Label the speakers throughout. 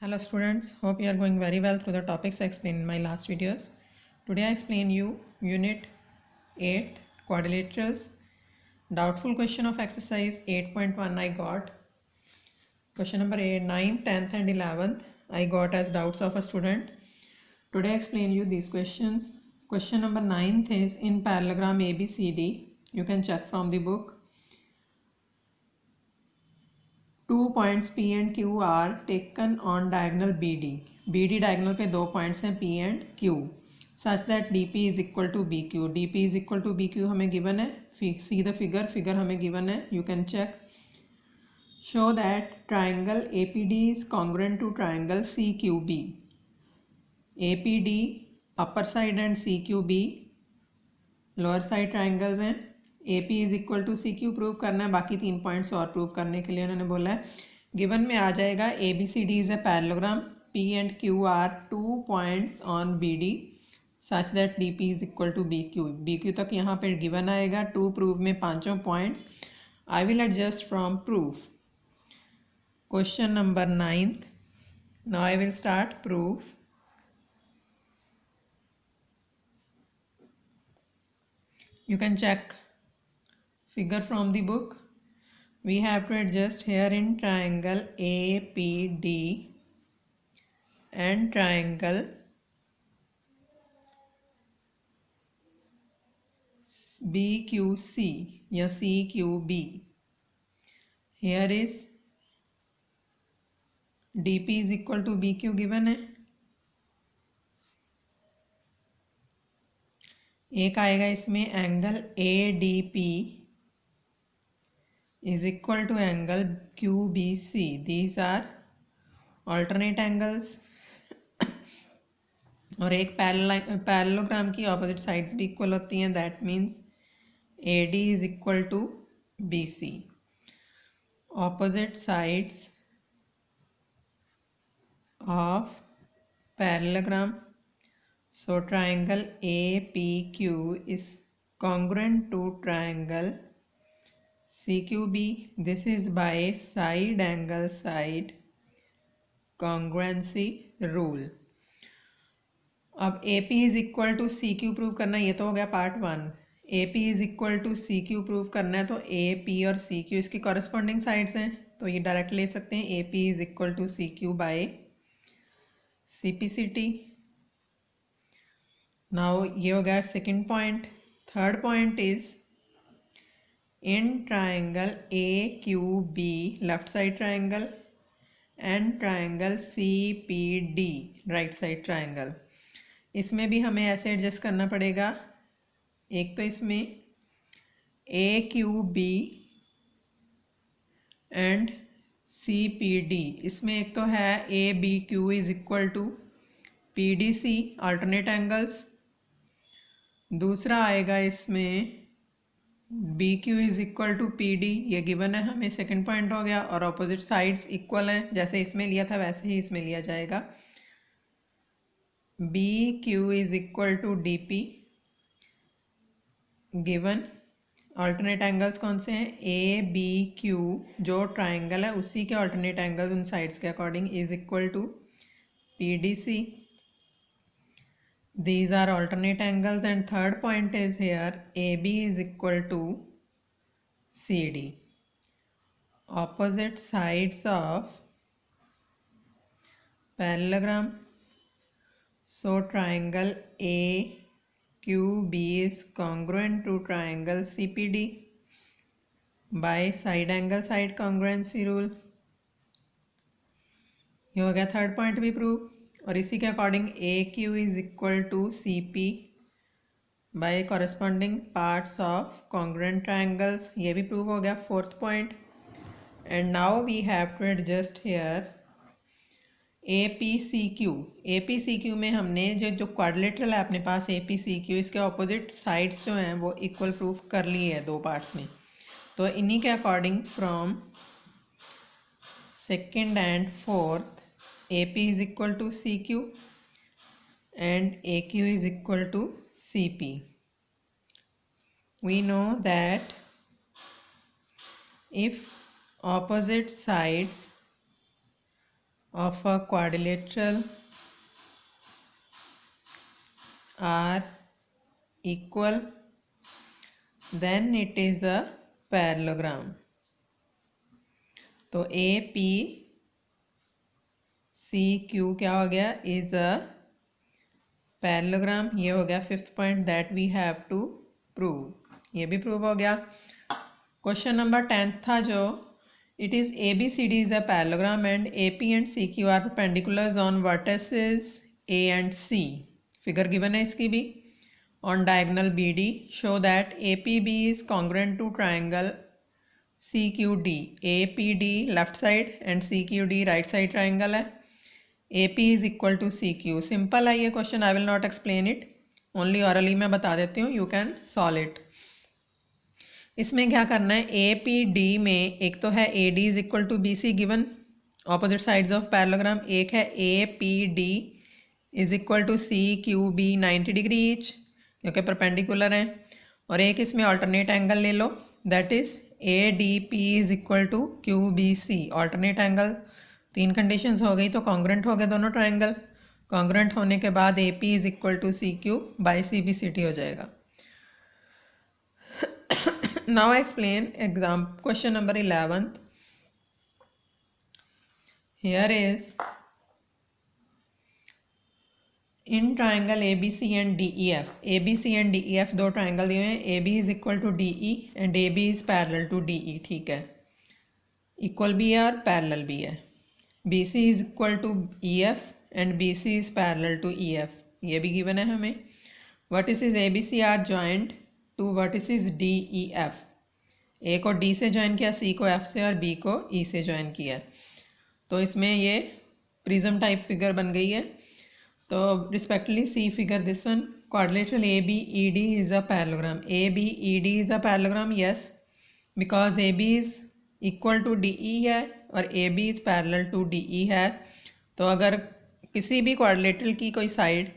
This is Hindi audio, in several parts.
Speaker 1: Hello students, hope you are going very well through the topics I explained in my last videos. Today I explain you Unit 8 Quadrilaterals. Doubtful question of exercise 8.1 I got. Question number 8, 9th, 10th and 11th I got as doubts of a student. Today I explain you these questions. Question number 9th is in parallelogram ABCD. You can check from the book. 2 points P and Q are taken on diagonal BD. BD diagonal पे 2 points हैं P and Q such that DP is equal to BQ. DP is equal to BQ हमें given है. See the figure. Figure हमें given है. You can check. Show that triangle APD is congruent to triangle CQB. APD upper side and CQB lower side triangles हैं. AP is equal to CQ prove करना है. बाकी 3 पॉइंट्स और प्रूव करने के लिए उन्होंने बोला है. गिवन में आ जाएगा ABCD is a parallelogram. P and Q are 2 points on BD such that DP is equal to BQ तक यहाँ पर गिवन आएगा. 2 प्रूव में 5 points. I will adjust from proof. Question number 9th. Now I will start proof. You can check figure from the book. We have to adjust here in triangle APD and triangle BQC या CQB. Here is DP is equal to BQ given है. एक आएगा इसमें angle ADP is equal to angle QBC. These are alternate angles. और एक पैरेललोग्राम की ऑपोजिट साइड्स भी इक्वल होती हैं. That means AD is equal to BC. Opposite sides of parallelogram. So triangle APQ is congruent to triangle CQB. This is by side angle side congruency rule. अब AP is equal to CQ prove करना. ये तो हो गया part 1. AP is equal to CQ prove करना है तो AP और CQ इसकी कॉरेस्पॉन्डिंग साइड्स हैं तो ये डायरेक्ट ले सकते हैं. AP is equal to CQ by CPCT. Now ये हो गया second point. Third point is in triangle AQB left side triangle and triangle CPD right side triangle. इसमें भी हमें ऐसे एडजस्ट करना पड़ेगा. एक तो इसमें AQB एंड CPD. इसमें एक तो है ABQ is equal to PDC alternate angles. दूसरा आएगा इसमें BQ is equal to PD. ये गिवन है हमें. सेकंड पॉइंट हो गया. और ऑपोजिट साइड्स इक्वल हैं. जैसे इसमें लिया था वैसे ही इसमें लिया जाएगा. BQ is equal to DP. Given alternate angles कौन से हैं? ABQ जो ट्राइंगल है उसी के अल्टरनेट एंगल्स उन साइड्स के according is equal to PDC. These are alternate angles. And third point is here AB is equal to CD. Opposite sides of parallelogram. So triangle AQB is congruent to triangle CPD by side angle side congruency rule. ये हो गया थर्ड पॉइंट भी प्रूव. और इसी के according AQ is equal to CP by corresponding parts of congruent triangles. ये भी प्रूव हो गया fourth point. And now we have to adjust here APCQ. APCQ में हमने जो क्वाड्रिलेटरल है अपने पास APCQ इसके ऑपोजिट साइड्स जो हैं वो इक्वल प्रूव कर लिए है 2 पार्ट्स में. तो इन्हीं के according from second and fourth AP is equal to CQ and AQ is equal to CP. We know that if opposite sides of a quadrilateral are equal, then it is a parallelogram. तो ए पी सी क्यू क्या हो गया, इज अ पैरेललोग्राम। ये हो गया fifth point that we have to prove, ये भी प्रूव हो गया। क्वेश्चन नंबर 10 था जो, it is A B C D is a parallelogram and A P and C Q are perpendiculars on vertices A and C. Figure given है इसकी भी। On diagonal B D show that A P B is congruent to triangle C Q D. A P D left side and C Q D right side triangle है। A P is equal to C Q. Simple है ये question, I will not explain it, only hourly मैं बता देती हूँ, यू कैन सॉल्व इट। इसमें क्या करना है, ए पी डी में एक तो है A D is equal to B C given opposite sides of parallelogram, एक है A P D is equal to C Q B 90 degree each क्योंकि परपेंडिकुलर हैं, और एक इसमें ऑल्टरनेट एंगल ले लो that is A D P is equal to Q B C. Alternate angle, तीन कंडीशंस हो गई तो कॉन्ग्रुएंट हो गए दोनों ट्राइंगल। कॉन्ग्रुएंट होने के बाद A P is equal to C Q by C B C T हो जाएगा। Now I explain exam question number 11। Here is in triangle A B C and D E F. A B C and D E F दो ट्राइंगल दिए हैं, A B is equal to D E and A B is parallel to D E. ठीक है, इक्वल भी है और पैरेलल भी है। B C is equal to E F and B C is parallel to E F, ये भी गिवन है हमें। Vertices A B C are joint to vertices D E F. A को डी से ज्वाइन किया, सी को एफ से और बी को ई से ज्वाइन किया, तो इसमें ये प्रिज्म टाइप फिगर बन गई है। तो respectively see figure this one, quadrilateral A B E D is a parallelogram. A B E D is a parallelogram, yes, because A B is equal to D E है और A B is parallel to D E है। तो अगर किसी भी क्वाड्रिलेटरल की कोई साइड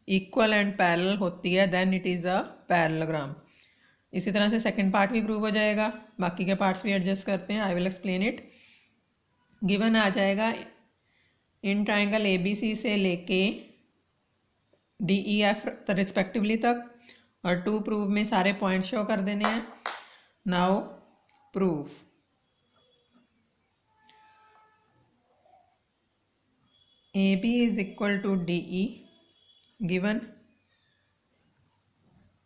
Speaker 1: इक्वल एंड पैरेलल होती है then it is a parallelogram. इसी तरह से सेकंड पार्ट भी प्रूव हो जाएगा, बाकी के पार्ट्स भी एडजस्ट करते हैं, I will explain it. Given आ जाएगा इन ट्राइंगल ए बी सी से लेके डी ई एफ रिस्पेक्टिवली तक, और टू प्रूव में सारे पॉइंट शो कर देने हैं। Now prove. A B is equal to D E given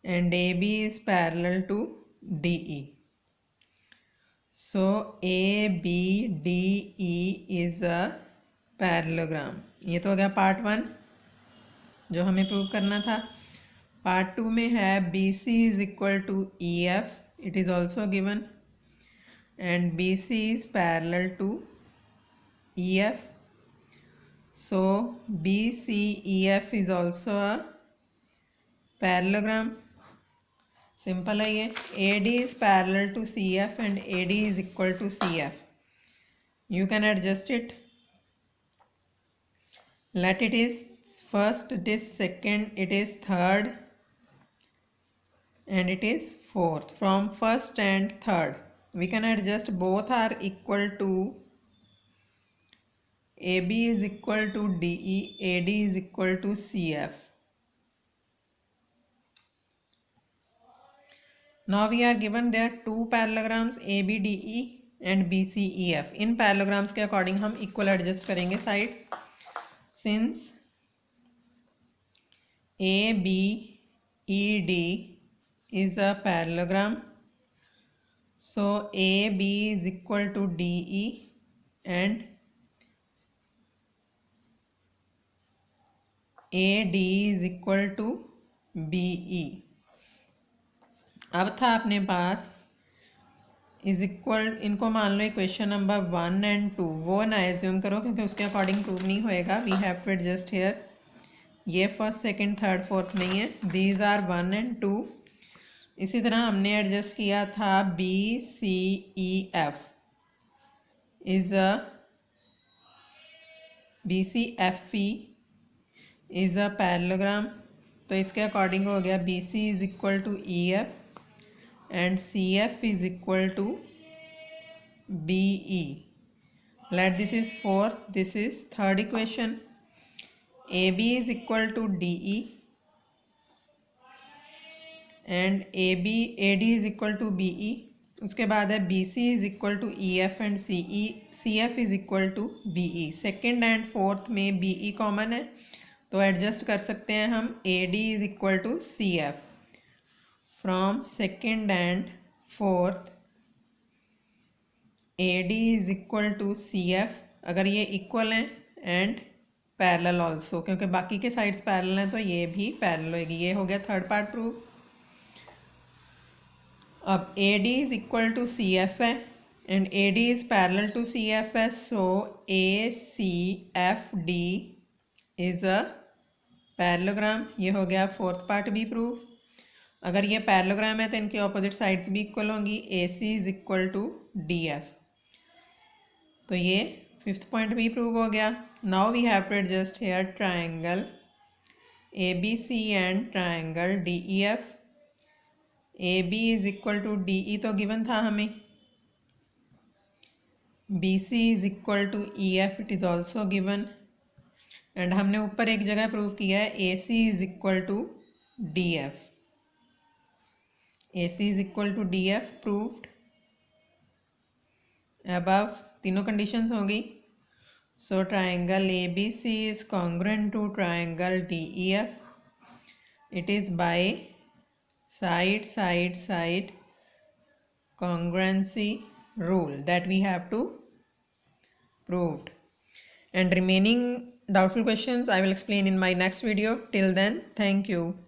Speaker 1: and AB is parallel to DE. So ABDE is a parallelogram. ये तो हो गया पार्ट 1 जो हमें प्रूव करना था। पार्ट 2 में है BC is equal to EF, it is also given, and BC is parallel to EF. So BCEF is also a parallelogram. Simple है ये। A D is parallel to C F and A D is equal to C F, you can adjust it. Let it is first, it is second, it is third and it is fourth. From first and third we can adjust, both are equal to, A B is equal to D E, A D is equal to C F. Now we are given there two parallelograms ABDE and BCEF. In parallelograms के अकॉर्डिंग हम इक्वल एडजस्ट करेंगे sides. Since ABED is a parallelogram, so AB is equal to DE and AD is equal to BE। अब था अपने पास इज इक्वल, इनको मान लो इक्वेशन नंबर 1 एंड 2, वो ना एज्यूम करो क्योंकि उसके अकॉर्डिंग प्रूव नहीं होएगा। We have to adjust here, ये फर्स्ट सेकंड थर्ड फोर्थ नहीं है, दीज आर 1 एंड 2। इसी तरह हमने एडजस्ट किया था BCEF is a BCFE is a parallelogram, तो इसके अकॉर्डिंग हो गया BC is equal to EF and CF is equal to BE। let this is fourth, this is third equation. AB is equal to DE and AD is equal to BE. उसके बाद है BC is equal to EF and CF is equal to BE. Second and fourth में BE कॉमन है तो एडजस्ट कर सकते हैं हम. AD is equal to CF. From second and fourth AD is equal to CF. अगर ये इक्वल हैं एंड पैरेलल ऑल्सो, क्योंकि बाकी के साइड्स पैरेलल हैं तो ये भी पैरेलल होगी. ये हो गया थर्ड पार्ट प्रूव. अब AD is equal to CF है and AD is parallel to CF है, so ACFD is a parallelogram. ये हो गया फोर्थ पार्ट भी प्रूव. अगर ये पैरेललोग्राम है तो इनकी ऑपोजिट साइड्स भी इक्वल होंगी. AC is equal to DF. तो ये फिफ्थ पॉइंट भी प्रूव हो गया. Now we have to adjust here triangle ABC and triangle DEF. AB is equal to DE तो गिवन था हमें. BC is equal to EF, it is also given. And हमने ऊपर एक जगह प्रूव किया है AC is equal to DF. AC is equal to DF proved. Above तीनों कंडीशंस होंगी. So triangle ABC is congruent to triangle DEF. It is by side congruency rule that we have to proved. And remaining doubtful questions I will explain in my next video. Till then, thank you.